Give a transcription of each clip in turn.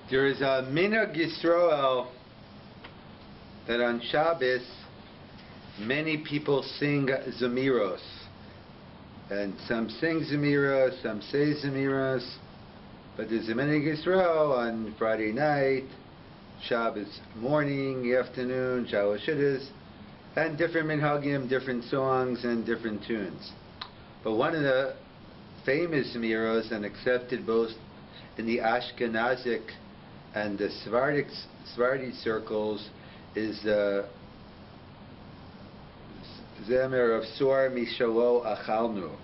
There is a minhag Yisrael that on Shabbos many people sing Zemiros, and some sing Zemiros, some say Zemiros, but there's a minhag Yisrael on Friday night, Shabbos morning, afternoon, Shabbos Shidduch, and different minhagim, different songs and different tunes. But one of the famous Zemiros and accepted both in the Ashkenazic and the Sephardic circles is the Zemir of Sor Mishalo Achalnu,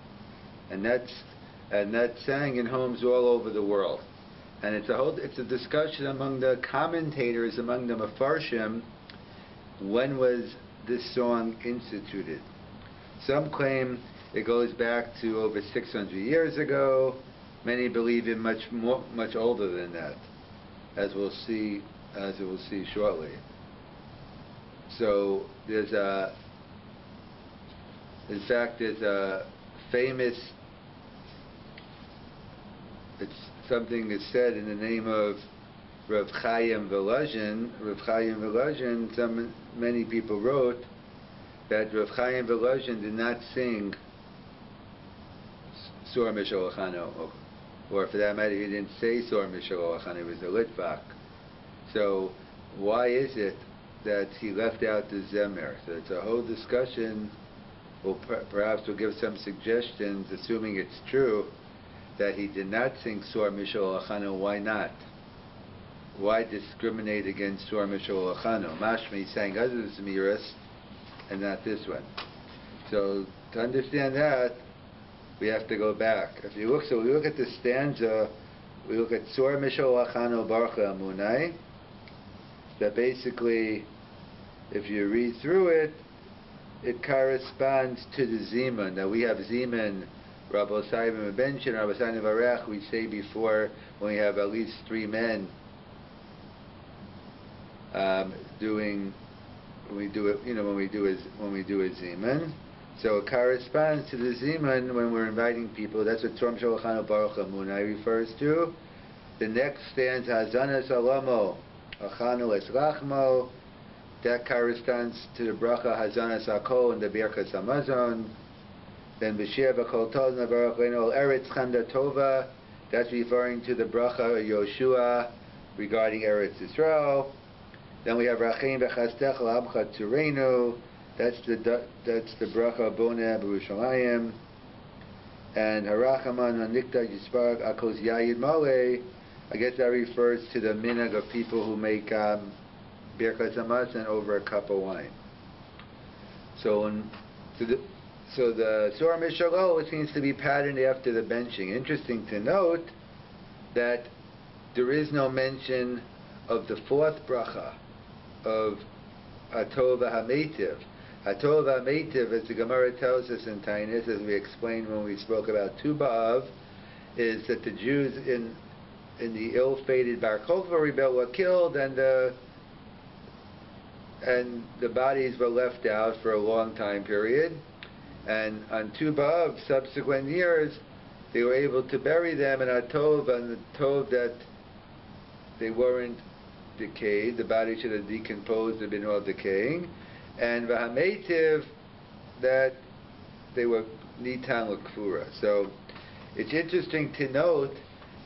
and that's sang in homes all over the world. And it's a discussion among the commentators, among the Mefarshim, when was this song instituted. Some claim it goes back to over 600 years ago. Many believe it much older than that, as we'll see shortly. So there's a famous, it's something that's said in the name of Rav Chaim Volozhin. Rav Chaim Volozhin, many people wrote that Rav Chaim Volozhin did not sing Sor Mishal Achano, or for that matter, he didn't say Sor Mishal Achano, it was a Litvak. So why is it that he left out the Zemir? So it's a whole discussion. Perhaps we'll give some suggestions, assuming it's true, that he did not sing Sor Mishal Achano. Why not? Why discriminate against Sor Mishal Achano? Mashma, he sang other Zemiros and not this one. So to understand that, we have to go back. We look at the stanza, we look at Sor Mishal Achano Barcha Amunai, that basically, if you read through it, it corresponds to the Zeman. Now we have Zeman, Rabbi Selevan Benchin, Rabbi Selevan Varech. We say before, when we have at least three men when we do a Zeman. So it corresponds to the Zeman when we're inviting people. That's what Tzom Shalachanu Baruch Amunai refers to. The next stanza, Hazanas Alamo, Achanu Es Lachmo. That corresponds to the bracha Hazanas Akol and the Birkas Hamazon. Then B'Shir B'Kol Tov Navarach Leino Eretz Chanda Tova. That's referring to the bracha Yoshua regarding Eretz Yisrael. Then we have Rachim B'Chastech L'Amcha Tureinu. That's the bracha Boneh B'Yerushalayim. And Harachaman Hanikta Yisparach Akos Yayid Maleh. I guess that refers to the minhag of people who make Birkas Hamazon over a cup of wine. So the Sor Mishalo seems to be patterned after the benching. Interesting to note that there is no mention of the fourth bracha of Atov HaMeitiv. Atov HaMeitiv, as the Gemara tells us in Tainis, as we explained when we spoke about Tu B'Av, is that the Jews in the ill-fated Bar Kokhba rebellion were killed, and the bodies were left out for a long time period. And on Tu B'Av, subsequent years, they were able to bury them in Atov, and the Tov that they weren't decayed, the body should have decomposed, have been all decaying, and V'Hameitiv, that they were Nitan L'Kfura. So it's interesting to note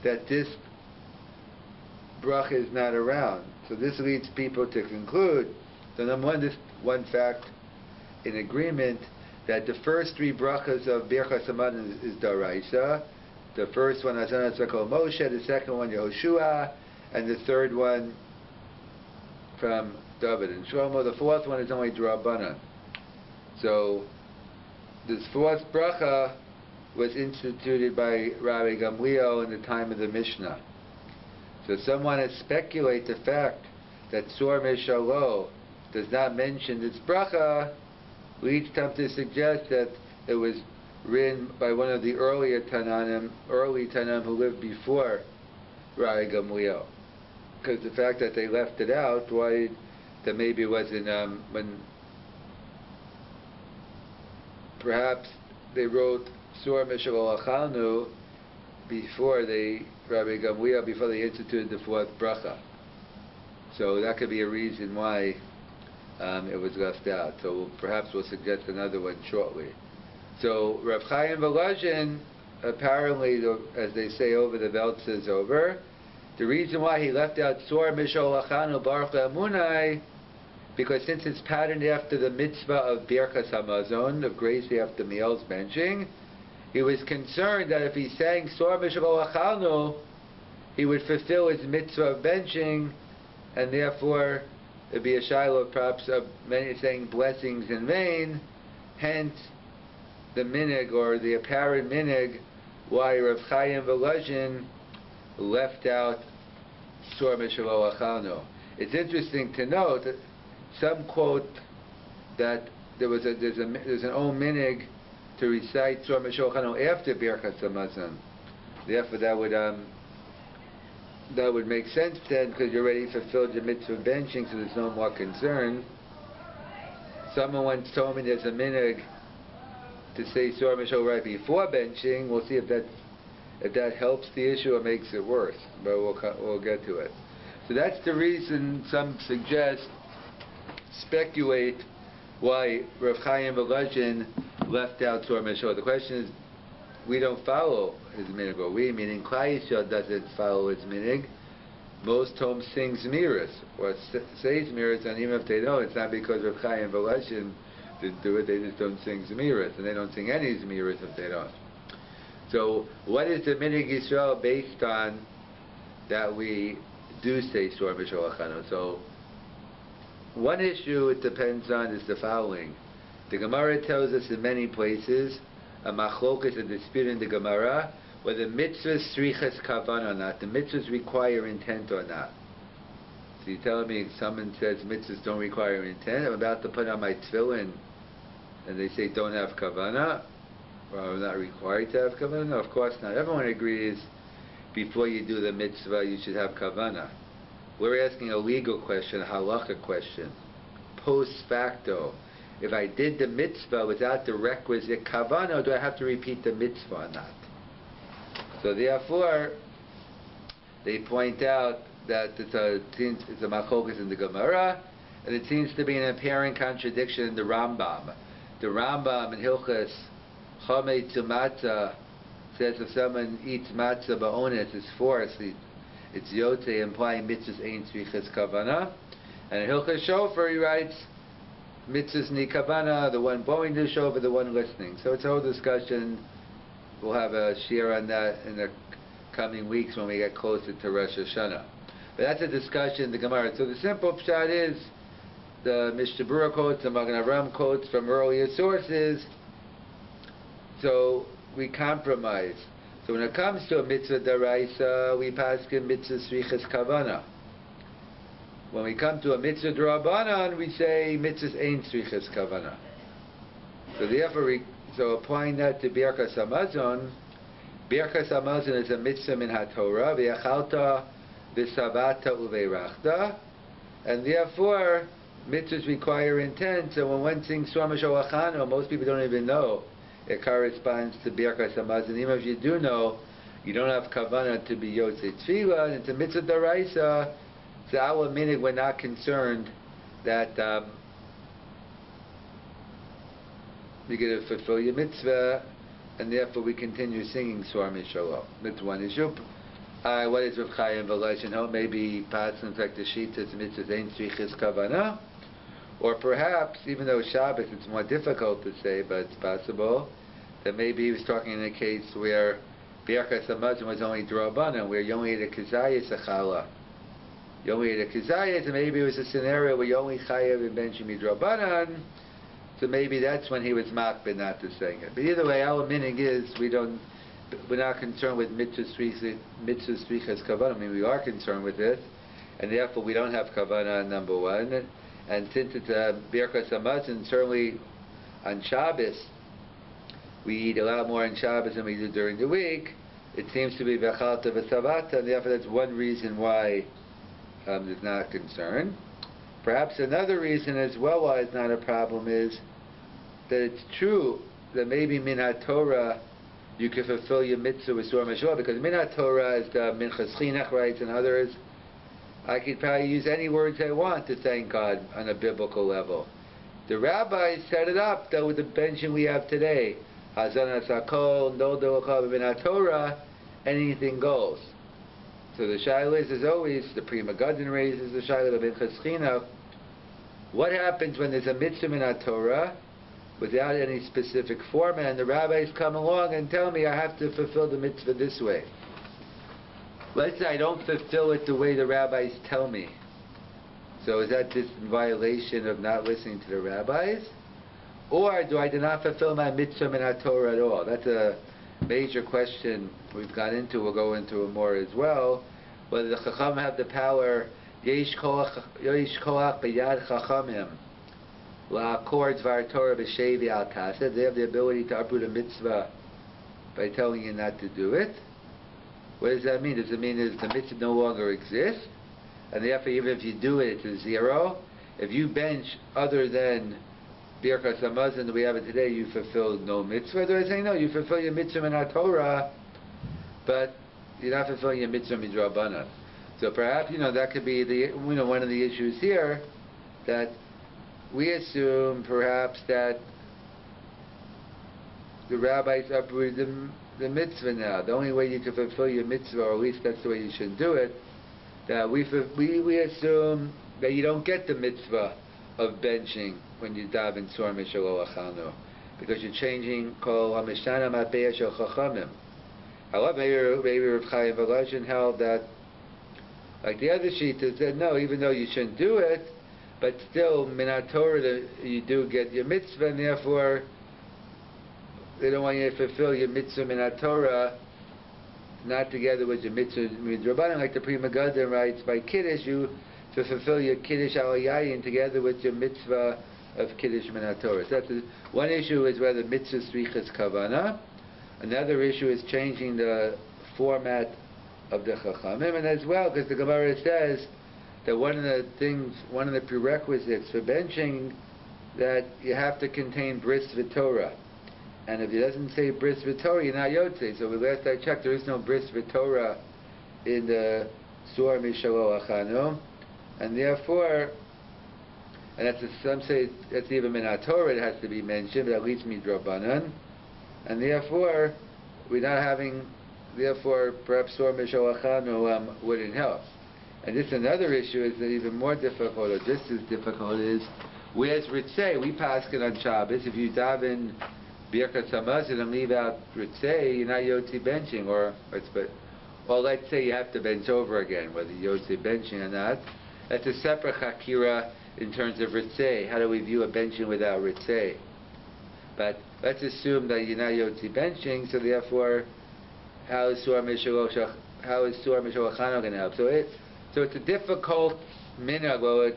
that this bracha is not around. So this leads people to conclude, so number one, this one fact in agreement, that the first three brachas of Birchas Hamazon is Daraisa. The first one, Hazanas Akol Moshe, the second one, Yehoshua, and the third one from David and Shlomo. The fourth one is only D'Rabbanan. So this fourth bracha was instituted by Rabbi Gamliel in the time of the Mishnah. So someone has speculated the fact that Sor Mishalo does not mention this bracha, leads them to suggest that it was written by one of the early Tanaim who lived before Rabbi Gamliel. Because the fact that they left it out, why that maybe it wasn't when perhaps they wrote Sor Mishal Achalnu before they Rabbi Gamliel before they instituted the fourth bracha. So that could be a reason why it was left out. So perhaps we'll suggest another one shortly. So Rav Chaim Volozhin, apparently, as they say over, the Veltz is over. The reason why he left out Sor Mishol Achanu Baruch Amunai, because since it's patterned after the mitzvah of Birkas Hamazon, of grace after meals benching, he was concerned that if he sang Sor Mishol Achanu, he would fulfill his mitzvah of benching, and therefore it'd be a shiloh perhaps of many saying blessings in vain. Hence, the minig, or the apparent minig, why Rav Chaim Volozhin left out Sor Mishlo Achanu. It's interesting to note that some quote that there's an old minig to recite Sor Mishlo Achanu after Birkas Hamazon. Therefore, that would make sense then, because you already fulfilled your mitzvah of benching, so there's no more concern. Someone once told me there's a minig to say Sor Mishlo right before benching. We'll see if that helps the issue or makes it worse, but we'll get to it. So that's the reason some speculate why Rav Chaim Volozhin left out Sor Mishlo. The question is, we don't follow his minig, or we, meaning Klal Yisrael, doesn't follow his minig. Most homes sing Zemiros, or say Zemiros, and even if they don't, it's not because Rav Chaim Volozhin didn't do it, they just don't sing Zemiros, and they don't sing any Zemiros if they don't. So, what is the minig Yisrael based on that we do say Sor Mishlo Achanu? So, one issue it depends on is the following. The Gemara tells us in many places, a machlokas, a dispute in the Gemara, whether mitzvahs tzrichas kavan or not. The mitzvahs require intent or not. So you're telling me someone says mitzvahs don't require intent, I'm about to put on my tefillin, and they say don't have kavana, or I'm not required to have kavana? No, of course not. Everyone agrees before you do the mitzvah you should have kavana. We're asking a legal question, a halakha question. Post facto, if I did the mitzvah without the requisite kavana, do I have to repeat the mitzvah or not? So therefore, they point out that it's a machlokas in the Gemara, and it seems to be an apparent contradiction in the Rambam. The Rambam in Hilchas Chamei to Matzah says if someone eats matzah ba'ones, it's forced, it's yote, implying mitzvahs ain't tzrichas kavana. And in Hilchas Shofar he writes, mitzvahs ni kavana, the one blowing the shofar, the one listening. So it's a whole discussion. We'll have a share on that in the coming weeks when we get closer to Rosh Hashanah. But that's a discussion in the Gemara. So the simple pshat is, the Mishnah Berurah quotes, the Magen Avraham quotes from earlier sources, so we compromise. So when it comes to a mitzvah daraisa, we paskin mitzvah tzrichas kavana. When we come to a mitzvah d'Rabbanan, we say mitzvahs ain't tzrichas kavana. So therefore, applying that to Birkas Hamazon, Birkas Hamazon is a mitzvah min haTorah, v'yachalta v'savata uveirachta, and therefore mitzvahs require intent. So when one sings Sor Mishlo Achanu, most people don't even know it corresponds to Birkas Hamazon. Even if you do know, you don't have kavanah to be yotzei tefillah, and it's a mitzvah daraisa. So our minig, we're not concerned that you're going to fulfill your mitzvah, and therefore we continue singing Sor Mishlo. That's one issue. What is Rav Chaim Volozhin? Maybe passing like the sheet says mitzvahs ain't tzrichas kavana, or perhaps even though Shabbos it's more difficult to say, but it's possible that maybe he was talking in a case where Birkas Hamazon was only d'Rabbanan, where you only ate a kizayis achala. You only ate a kizayis, and maybe it was a scenario where you only chayav and benchim d'Rabbanan. So maybe that's when he was makbid not to sing it. But either way, our minig is we're not concerned with mitzvahs tzrichas kavanah. I mean, we are concerned with it, and therefore we don't have kavanah number one. And since it's a Birkas Hamazon, certainly on Shabbos, we eat a lot more on Shabbos than we do during the week. It seems to be v'chalta v'savata, and therefore that's one reason why there's not concern. Perhaps another reason as well why it's not a problem is that it's true that maybe min haTorah you can fulfill your mitzvah with Surah Mishloach, because Minat Torah is the Minchas Chinuch rights and others. I could probably use any words I want to thank God on a biblical level. The rabbis set it up, though, with the benching we have today. Hazan Asakol, No Dochav Minat Torah, anything goes. So the Shaila is, as always, the Pri Megadim raises the Shaila of Minchas Chinuch. What happens when there's a mitzvah Minat Torah without any specific format, and the rabbis come along and tell me I have to fulfill the mitzvah this way? Let's say I don't fulfill it the way the rabbis tell me. So is that just in violation of not listening to the rabbis? Or do I not fulfill my mitzvah Minat Torah at all? That's a major question we've got into. We'll go into it more as well. Whether the Chacham have the power, Yesh koach b'yad Chachamim, la'akor dvar Torah b'shevi al kaseh. They have the ability to uproot a mitzvah by telling you not to do it. What does that mean? Does it mean that the mitzvah no longer exists, and therefore even if you do it, it's a zero? If you bench other than Birkas Hamazon that we have it today, you fulfill no mitzvah? Do I say no? You fulfill your mitzvah in our Torah, but you're not fulfilling your mitzvah midrabanan. So perhaps that could be the one of the issues here, that we assume perhaps that the rabbis uprooted the mitzvah now. The only way you can fulfill your mitzvah, or at least that's the way you should do it, that we assume that you don't get the mitzvah of benching when you daven Surah Mishloach Achanu, because you're changing Kol HaMishtana Ma'peah Shel Chachamim. However, maybe Rav Chaim Volozhin held that, like the other Shita said, no, even though you shouldn't do it, but still Minat Torah you do get your mitzvah, and therefore they don't want you to fulfill your mitzvah Minat Torah not together with your mitzvah midrabanan, like the Pri Megadim writes by Kiddush, you to fulfill your Kiddush al Yayin together with your mitzvah of Kiddush Minat Torah. So that's one issue is whether mitzvah strichas kavana. Another issue is changing the format of the Chachamim, and as well, because the Gemara says that one of the prerequisites for benching, that you have to contain bris v'torah. And if it doesn't say bris v'torah, you're not yotze. So last I checked, there is no bris v'torah in the Surah Mishloach Achanu, and therefore, and some say that's even Minat Torah, it has to be mentioned, but at least midrabanan, and therefore we're not having. Therefore, perhaps Surah Mishloach Achanu wouldn't help. And this another issue is that even more difficult, or just as difficult, is where's Ritzei? We paskin on Shabbos. If you daven Birkas Hamazon and leave out Ritzei, you're not Yotzi benching, or let's say you have to bench over again, whether Yotzi benching or not. That's a separate Hakira in terms of Ritzei. How do we view a benching without Ritzei? But let's assume that you're not Yotzi benching, so therefore, how is Surah Mishloach Achanu going to help? So it's a difficult minhag. Well,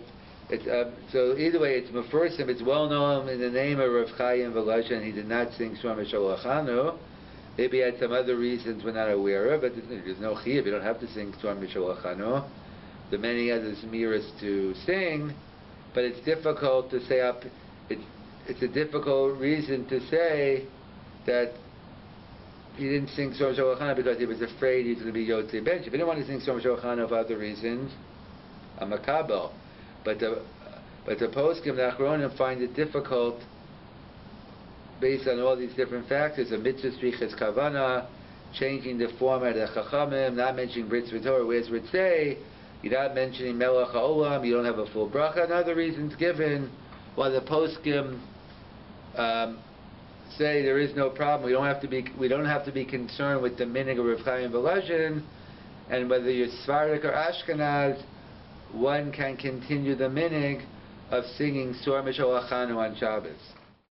so either way, it's Meforsim. It's well known in the name of Rav Chaim Volozhin. He did not sing Surah Mishloach Achanu. Maybe he had some other reasons we're not aware of, but there's no chiyuv. You don't have to sing Surah Mishloach Achanu. There are many other Zemiros to sing, but it's difficult to say up. It's a difficult reason to say that he didn't sing Surah Mishloach Achanu because he was afraid he's going to be Yotzei Bench. If he didn't want to sing Surah Mishloach Achanu for other reasons, a makabel. But the poskim, the Achronim, find it difficult based on all these different factors: a mitzvah strichas kavana, changing the format of the Chachamim, not mentioning Britz V'Torah. Whereas Ritzei, you're not mentioning Melech HaOlam, you don't have a full bracha, and other reasons given. While the poskim say there is no problem, we don't have to be concerned with the minhag of Rav Chaim Volozhin, and whether you're Sephardic or Ashkenaz, one can continue the minhag of singing Surah Mishloach Achanu on Shabbos.